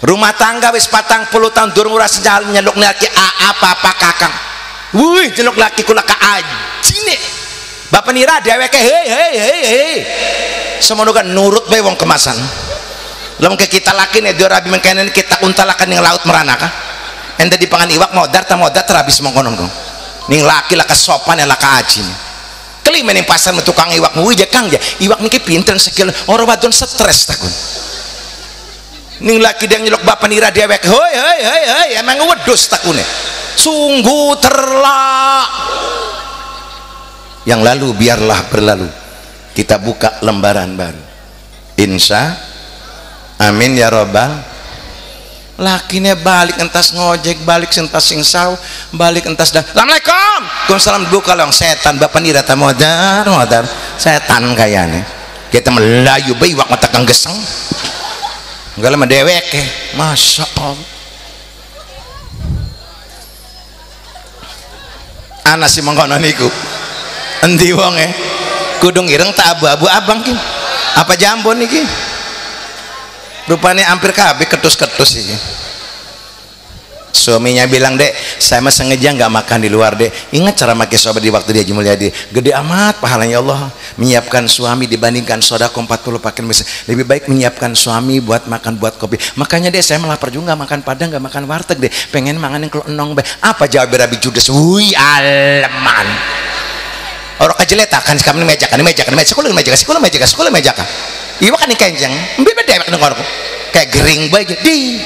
Rumah tangga wis 40 tahun durung ora sejal nyeluk laki apa-apa kakang. Wih, nyeluk laki kula ka ajine. Bapak nira dheweke hei. Semono kan nurut bae wong kemasan. Lamun ke kita laki ne dia rabi mengkenen kita untalakan ning laut merana ka. Ente dipangan iwak modar ta modar terabis mongkonon kong. Ning laki lah kesopan lah ka ajine. Kelima ning pasar tukang iwak muwi je Kang ya. Iwak niki pinten sekil ora wadon stres takun. Ning laki dia nyelok bapak nira dewek hei emang wedus takune sungguh terlak. Yang lalu biarlah berlalu, kita buka lembaran baru insya amin ya robbal. Lakinya balik entas ngojek, balik sentas sing saw, balik entas dah assalamualaikum waalaikumsalam buka long setan bapak nira ta modar setan kayane kita melayu bayi wak mata kang geseng enggak lama dewek ya. Masya Allah anak si mengkono niku endi wong kudung ireng tak abu-abu abang ki apa jambon niki rupanya hampir kabeh ketus-ketus sih. Suaminya bilang, dek, saya mah sengaja nggak makan di luar, dek. Ingat cara makan sobat di waktu dia Haji Mulyadi, gede amat pahalanya Allah. Menyiapkan suami dibandingkan sodako 40 pakai mesin, lebih baik menyiapkan suami buat makan, buat kopi. Makanya dek, saya melapar juga, nggak makan padang, nggak makan warteg, dek. Pengen mangan yang kalau enong, apa jawab Rabi Judes? Wih, aleman. Orang kejeleta kan kami meja sekolah meja kan. Iya kan kenceng, beda dewek nengor kayak gering baik di.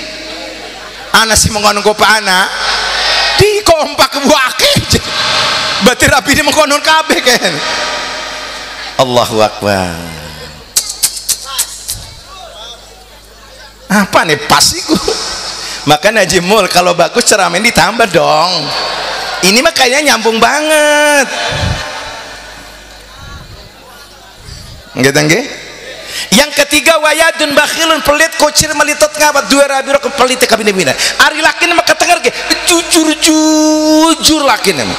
Anak si mengonon kopa anak di kompak buake berarti Rabi ini mengonon kabeh kan. Allahu Akbar. Apa nih pasiku. Makanya Haji Mul kalau bagus ceramah ditambah dong. Ini mah kayaknya nyambung banget. Gitu nggih? Yang ketiga wayadun bakhilun, pelit kocir melitot ngabat dua Rabi rok pelit kabine bina. Ari lakine mah ketenger ge jujur lakine mah.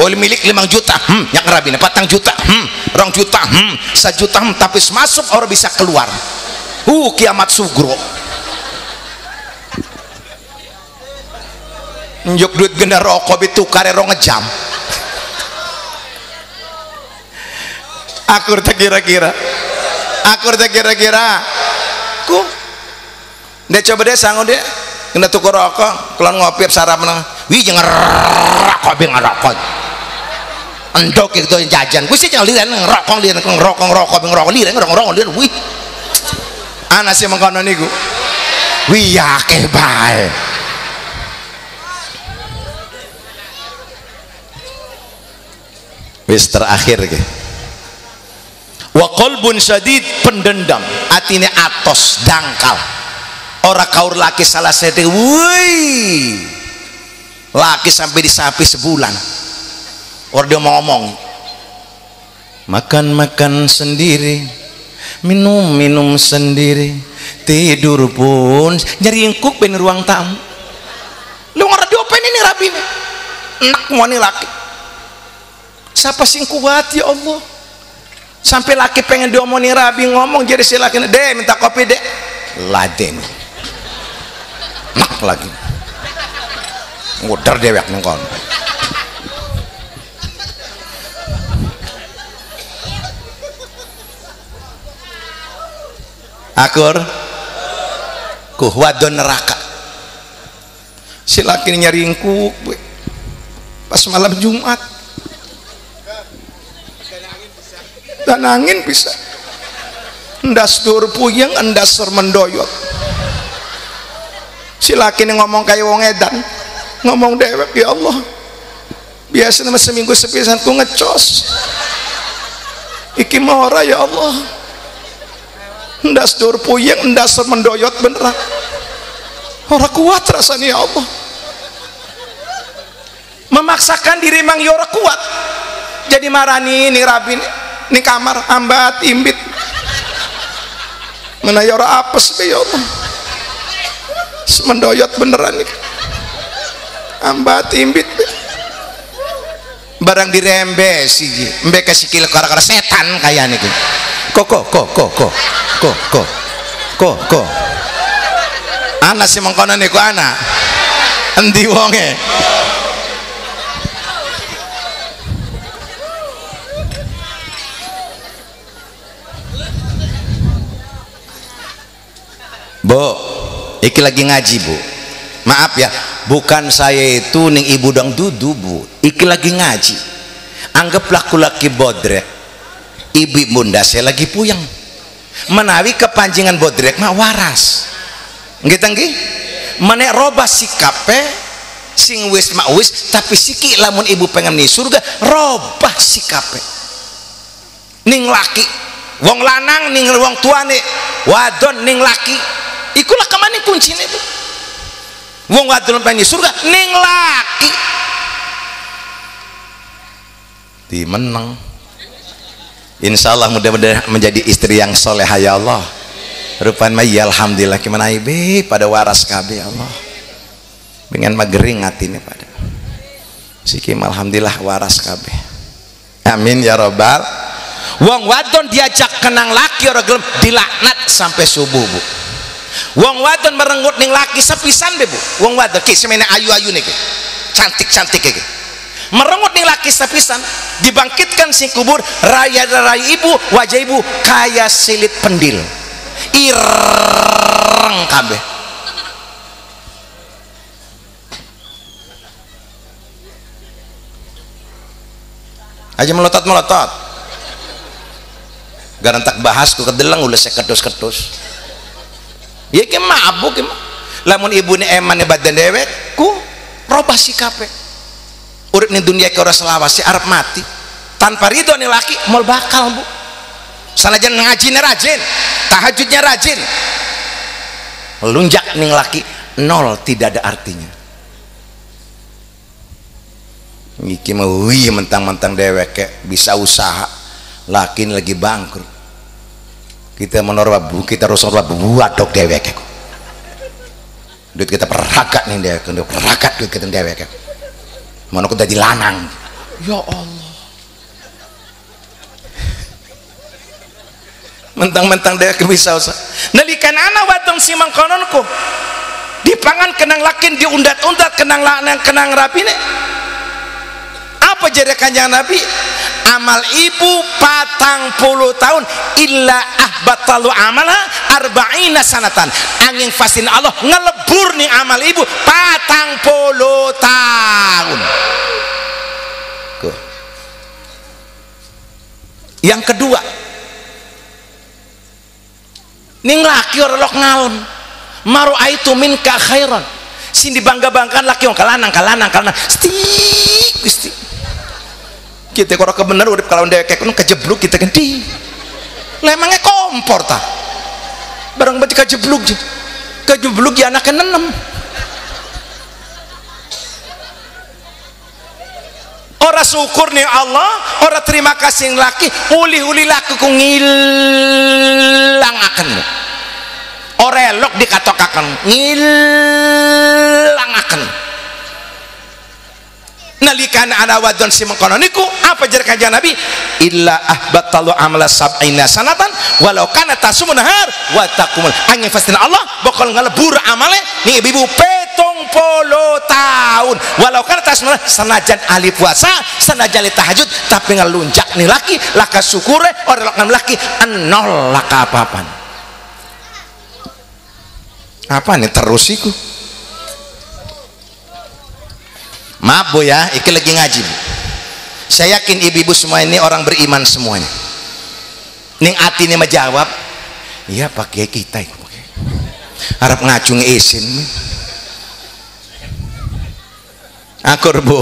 Oleh milik 5 juta, yang Rabine 4 juta, 2 juta, 1 juta, tapi masuk orang bisa keluar. Kiamat sugro. Njuk duit genda rokok bitukar ero ngejam. Akur tak kira-kira ku dia coba deh sanggup deh kena tukur rokok kelon ngopi sarapan wih jangan rokok bingung rokok endok itu jajan gue sih jangan lihat rokok wih anak sih mengkonon niku wih yakeh bae wis terakhir ke wa qalbun syadid, pendendam atine atos dangkal ora kaur laki salah sete woi laki sampai disapi sebulan orang dia ngomong makan sendiri minum sendiri tidur pun nyari ingkuk ben ruang tamu lu ngarep diopen ini Rabi enak mau nih laki siapa sing kuat ya Allah sampai laki pengen diomongin Rabi ngomong jadi si laki deh minta kopi deh laden nak lagi ngudar dewek nengkon akur wadon neraka si laki nyari ingkuk pas malam Jumat dan angin bisa endas dur puyeng endas ser mendoyot si laki ini ngomong kayak wong edan ngomong dewek ya Allah biasanya seminggu sepisan ku ngecos iki mora ya Allah endas dur puyeng endas ser mendoyot beneran orang kuat rasanya ya Allah memaksakan diri mang ya orang kuat jadi marani ini Rabi ini kamar ambat imbit mana yora apes be ya Allah mendoyot beneran nih ambat imbit be. Barang dirembe sih mbek sikil kara-kara setan kayak nih kok anak si mengkono niku anak endi wonge Bu, iki lagi ngaji Bu. Maaf ya, bukan saya itu ning ibu dang dudu Bu. Iki lagi ngaji. Anggaplah kulaki bodrek. Ibu bunda saya lagi puyeng. Menawi kepancingan bodrek mah waras. Nggih nggih. Menek robah sikape sing wis mak wis tapi siki lamun ibu pengen nih surga robah sikape. Ning laki, wong lanang ning wong tuane, wadon ning laki. Ikulah kemana kuncinya itu wong wadon pengen surga ning laki di menang insyaallah mudah-mudahan menjadi istri yang solehah ya Allah rupanya ya alhamdulillah gimana ibe pada waras kabeh ya Allah pengen magering atine pada sikim alhamdulillah waras kabeh amin ya robbal wong wadon diajak kenang laki orang gelem dilaknat sampai subuh Bu Wong wadon merenggut ning laki sepisan be Bu. Wong wadon ki semene ayu-ayu niki. Cantik-cantik iki. Merengut ning laki sepisan, dibangkitkan sing kubur, raya ibu, wajah ibu kaya silit pendil. Ireng kabeh. Aja melotot-melotot. Garantak bahas ku kedeleng ulah seketus-ketus. Ya ki mabuk ki. Lamun ibune eman badan dewek ku robah sikape. Urip ning dunia ke ora selawase arep mati. Tanpa ridho nih laki mau bakal Bu. Sanajan ngajine rajin, tahajudnya rajin. Lunjak ning laki nol, tidak ada artinya. Iki mau mentang-mentang dewek kayak bisa usaha, laki lagi bangkrut. Kita menurut Bu, kita harus buat dok dewek. Duit kita perakat nih dewek, perakat duit kita dewek. Mana aku jadi lanang. Ya Allah. Mentang-mentang dewek bisa usaha. Nalikan anak wadon si mangkononku. Dipangan kenang lakin diundat-undat kenang rapi nih. Apa jadi kanjeng Nabi? Amal ibu 40 tahun illa ahbatalu amala arba'ina sanatan. Angin fasin Allah ngelebur nih amal ibu 40 tahun. Yang kedua, ning laki orang lok ngalem maru aitu minka khairan. Sin dibangga-banggakan laki orang kalanang sti kita kalau kebenar udah kalau dewek kan kejebluk kita ganti lemangnya kompor ta barang berarti kejebluk ya anaknya nenem ora syukur nih Allah, ora terima kasih laki uli laku ku ngilangaken ora elok dikatokaken ngilangaken. Nalikan ana wadon si mengkono niku apa jar kanjeng Nabi illa ahbatalu amala sab'ina sanatan walau kana tasumun nahar wa taqumul angin fastina Allah bakal ngelebur amale ning ibu 70 tahun walau kana tasumun sanajan ahli puasa sanajan tahajud tapi ngelunjak nih laki laka syukure ora laki nol laka apa-apaan. Apa nih terus iku? Maaf Bu ya, iki lagi ngaji Bu. Saya yakin ibu-ibu semua ini orang beriman semuanya. Ning ati ini menjawab, iya pakai kita itu. Harap ngacung isin. Akur Bu.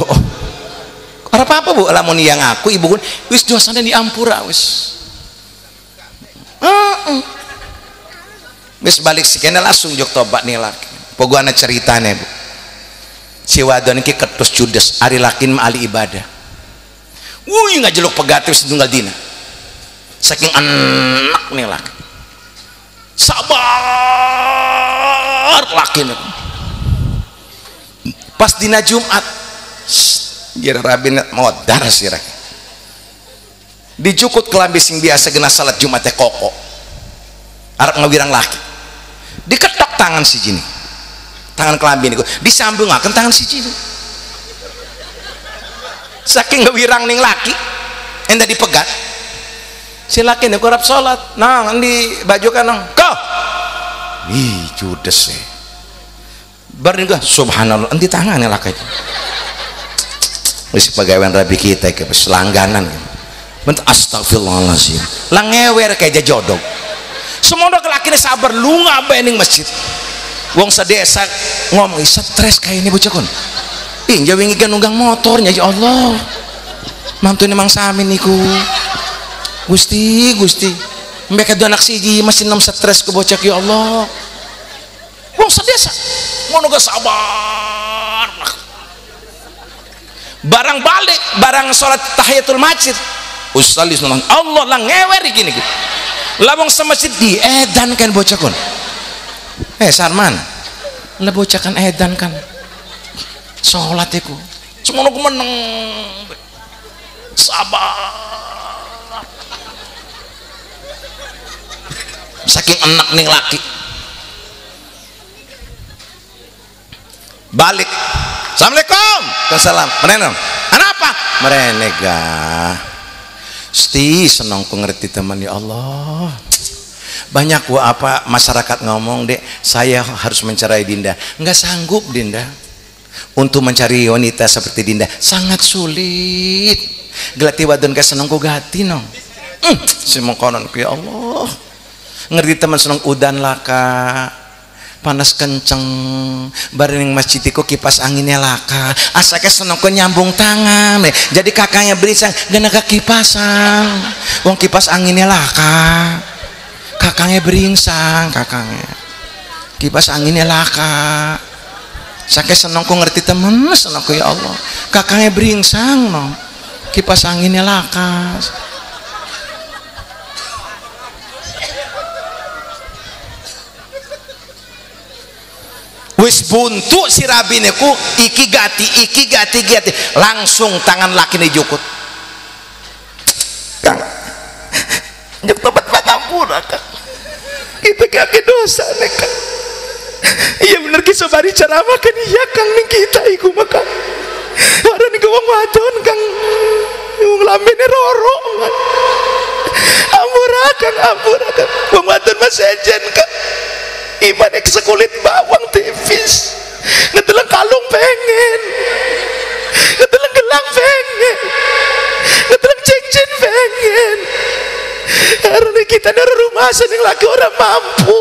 Harap apa Bu? Lamun yang aku ibu wis dosane diampura wis. Wis balik sikene langsung jok tobat nih laki. Pokoknya ceritanya Bu. Si wadon iki ketus judes ari lakin ali ibadah. Wuih nggak jeluk pegatif setunggal dina. Saking enak nih laki. Sabar lakin. Pas dina Jumat, jira rabin mau darah sirak. Dijukut kelambi sing biasa gena salat Jumatnya koko. Arab ngawirang laki. Diketok tangan si jini. Tangan kelambi niku disambungaken tangan siji saking ngewirang ning laki enda dipegat si laki niku arep salat nang endi baju kanong kau ih judes bar niku subhanallah endi tangane laki wis pegawaian rabi kita ke selangganan bent astagfirullahalazim lang ngewer kayak jodog semono kelakine sabar lunga bae ning masjid. Wong sedesa ngomong stres kayak ini bocah kon. Ih jawingi kan nunggang motornya ya Allah. Mantu ini mang sami niku. Gusti. Mbek anak siji masih nem stres ke bocah ya Allah. Wong sedesa ngono ge sabar. Barang balik, barang salat tahiyatul masjid. Ustalis nang Allah lang ngewer iki niki. Lah wong semasjid diedan kan bocah kon. Sarman lah bocakan edan kan sholat iku semono ku meneng sabar saking enak ning laki balik, assalamualaikum, salam mereneng kenapa merenega sti senang ku ngerti teman. Ya Allah, banyak apa masyarakat ngomong, dek saya harus mencerai Dinda, nggak sanggup Dinda untuk mencari wanita seperti Dinda, sangat sulit. Gelati wadon ka seneng ku gati nong si mongkonon ku. Ya Allah, ngerti teman seneng udan laka panas kenceng bareng masjid iku kipas anginnya laka asake seneng ku nyambung tangan jadi kakaknya berisang gana ke kipasan wong kipas anginnya laka kakaknya beringsang kakaknya kipas anginnya laka sake seneng ku ngerti temen seneng ku. Ya Allah, kakaknya beringsang no kipas anginnya laka. Wis buntu si rabineku iki gati langsung tangan laki ini jukut Kang njok tobat pangampura Kang kita kaki dosa nih Kang. Iya bener kisah bari ceramah kan iya Kang nih kita iku maka ada nih wong wadon Kang wong lambene roro ampura Kang wong wadon mas ejen Kang iman sekulit bawang tipis ngeteleng kalung pengen ngeteleng gelang pengen ngeteleng cincin pengen karena kita dari rumah seneng lagi orang mampu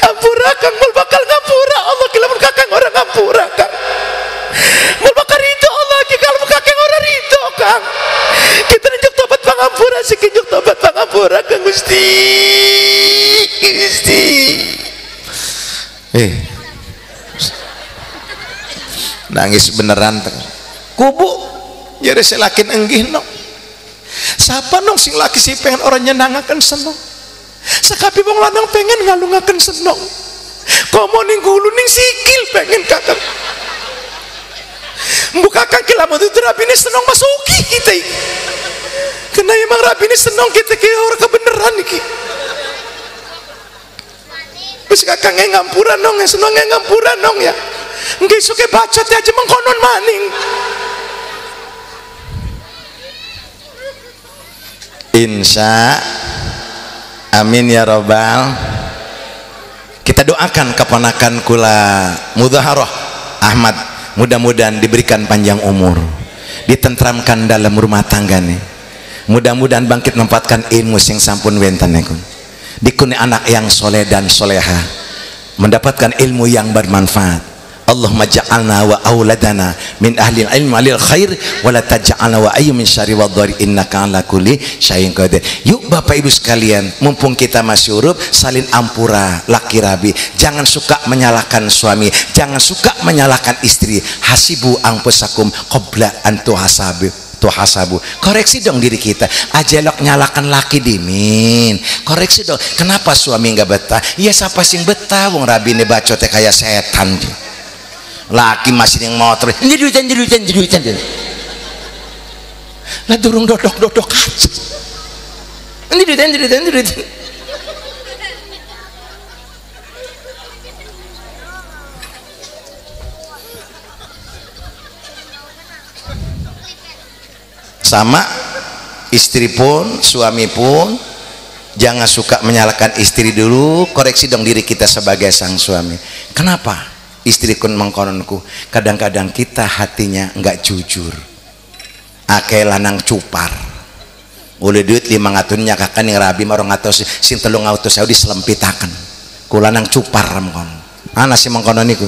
ampura Kang mal bakal ngampura Allah kilamun kakang orang ngampura Kang mal bakal ridho Allah kalau kakang orang ridho Kang kita nunjuk tobat pangampura si kinjuk tobat pangampura Kang Gusti nangis beneran kubu jadi selakin enggih no siapa nong sing laki si pengen orang nyenangakan senong sekapi bang lanang pengen ngalungakan senong komo ning gulu ning sikil pengen kakak buka kaki lama itu rabini senong masuki kita kena emang rabini senong kita kaya orang kebeneran iki bis kakak ngampuran dong ya senong ngampuran dong ya nggak suka bacot aja mengkonon maning. Insya amin ya robbal. Kita doakan keponakan kula Mudhaharah Ahmad mudah-mudahan diberikan panjang umur, ditentramkan dalam rumah tangga nih, mudah-mudahan bangkit menempatkan ilmu sing sampun wenten dikuni anak yang soleh dan soleha, mendapatkan ilmu yang bermanfaat. Allahumma ja'alna wa auladana min ahli ilmi alil khair wa la taj'alna wa ayyu min syarri wa dhari innaka ala kulli syai'in qadir. Yuk Bapak Ibu sekalian, mumpung kita masih urip, salin ampura laki rabi, jangan suka menyalahkan suami, jangan suka menyalahkan istri. Hasibu anfusakum qabla an tuhasabu. Koreksi dong diri kita. Ajelok nyalakan laki dimin. Koreksi dong. Kenapa suami nggak betah? Iya siapa sing betah? Wong rabine bacotnya kayak setan. Laki masih yang motor. Jadi hujan. Lah durung dodok aja. Jadi. Sama istri pun suami pun jangan suka menyalahkan istri dulu. Koreksi dong diri kita sebagai sang suami. Kenapa istri kun mengkononku? Kadang-kadang kita hatinya nggak jujur, akeh lanang cupar oleh duit 500 nyakakan yang rabi marong atos sing 300 saya diselempitakan ku lanang cupar mengkon ana si mengkonon niku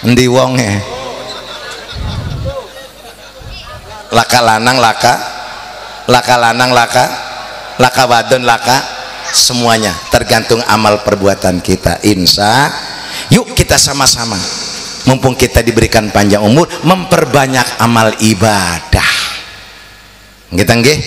endi wonge laka lanang laka wadon laka semuanya tergantung amal perbuatan kita. Insya yuk kita sama-sama mumpung kita diberikan panjang umur memperbanyak amal ibadah kita nggih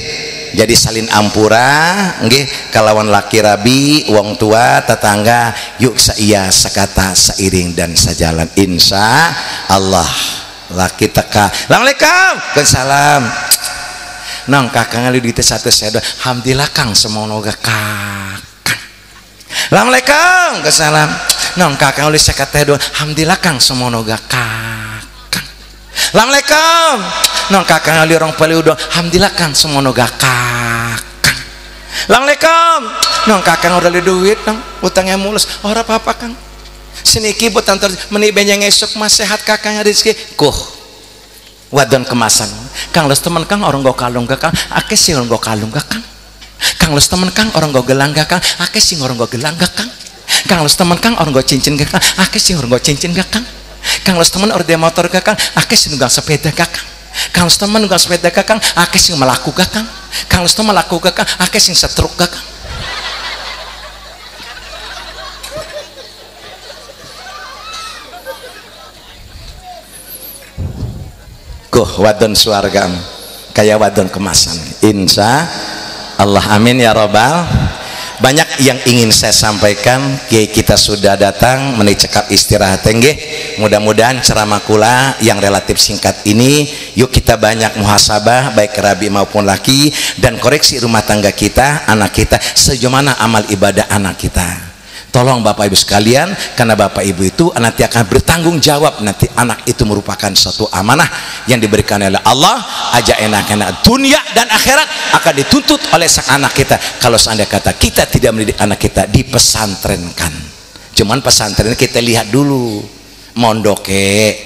jadi salin ampura nggih kalawan laki rabi wong tua tetangga yuk saiya sekata seiring dan sejalan insya Allah. Laki teka assalamualaikum salam nong kakang lu duit satu saya alhamdulillah kang semono kakang assalamualaikum salam non kakang ulis sekat teh doang alhamdulillah kang semono kakang assalamualaikum non kakang ali orang pali udah alhamdulillah kang semono kakang assalamualaikum non kakang udah ada duit nang utangnya mulus ora apa-apa kang seniki buat antar meni benyang esok mas sehat kakang rezeki kuh wadon kemasan kang les teman kang orang go kalung kakang akeh sih orang go kalung kakang kang les teman kang orang go gelang kakang akeh sih orang go gelang kakang kang les teman kang orang go cincin kakang akeh sih orang go cincin kakang kang les teman orde motor kakang akeh sih nunggang sepeda kakang kang les teman nunggang sepeda kakang akeh sih melaku kakang kang les teman melaku kakang akeh sih setruk kakang kuh wadon suarga kayak wadon kemasan insya Allah amin ya robbal. Banyak yang ingin saya sampaikan, kiai kita sudah datang menicekap istirahat tenggeh. Mudah-mudahan ceramah kula yang relatif singkat ini yuk kita banyak muhasabah baik rabi maupun laki dan koreksi rumah tangga kita, anak kita, sejauh mana amal ibadah anak kita. Tolong Bapak Ibu sekalian, karena Bapak Ibu itu nanti akan bertanggung jawab, nanti anak itu merupakan satu amanah yang diberikan oleh Allah. Aja enak-enak dunia dan akhirat akan dituntut oleh sang anak kita. Kalau seandainya kata kita tidak mendidik anak kita dipesantrenkan, cuman pesantren kita lihat dulu mondoke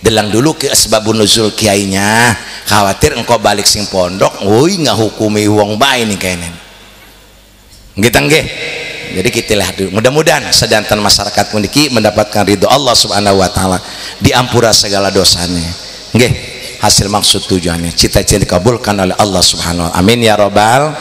delang dulu ke asbabun nuzul kiainya, khawatir engkau balik sing pondok woi nggak hukumi wong bae nih kayaknya gitu nggih. Jadi kita lihat dulu, mudah-mudahan sedanten masyarakat puniki mendapatkan ridho Allah subhanahu wa ta'ala, diampura segala dosanya nggih, hasil maksud tujuannya cita-cita dikabulkan oleh Allah subhanahu wa ta'ala, amin ya robbal.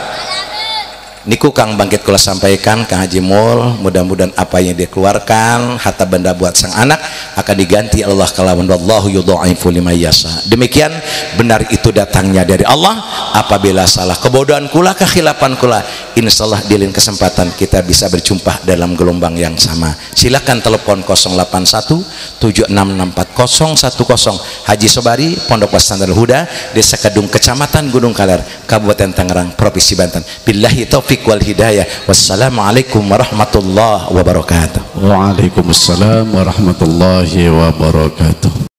Niku Kang Bangkit kula sampaikan Kang Haji Mul, mudah-mudahan apa yang dia keluarkan harta benda buat sang anak akan diganti Allah kalawan wallahu yudha'ifu liman yasha. Demikian benar itu datangnya dari Allah. Apabila salah kebodohan kula kekhilafan kula, insyaallah di lain kesempatan kita bisa berjumpa dalam gelombang yang sama. Silakan telepon 081 7664 010. Haji Sobari Pondok Pesantren Huda, Desa Kedung, Kecamatan Gunung Kaler, Kabupaten Tangerang, Provinsi Banten. Billahi taufiq wal hidayah. Wassalamualaikum warahmatullahi wabarakatuh. Waalaikumsalam warahmatullahi wabarakatuh.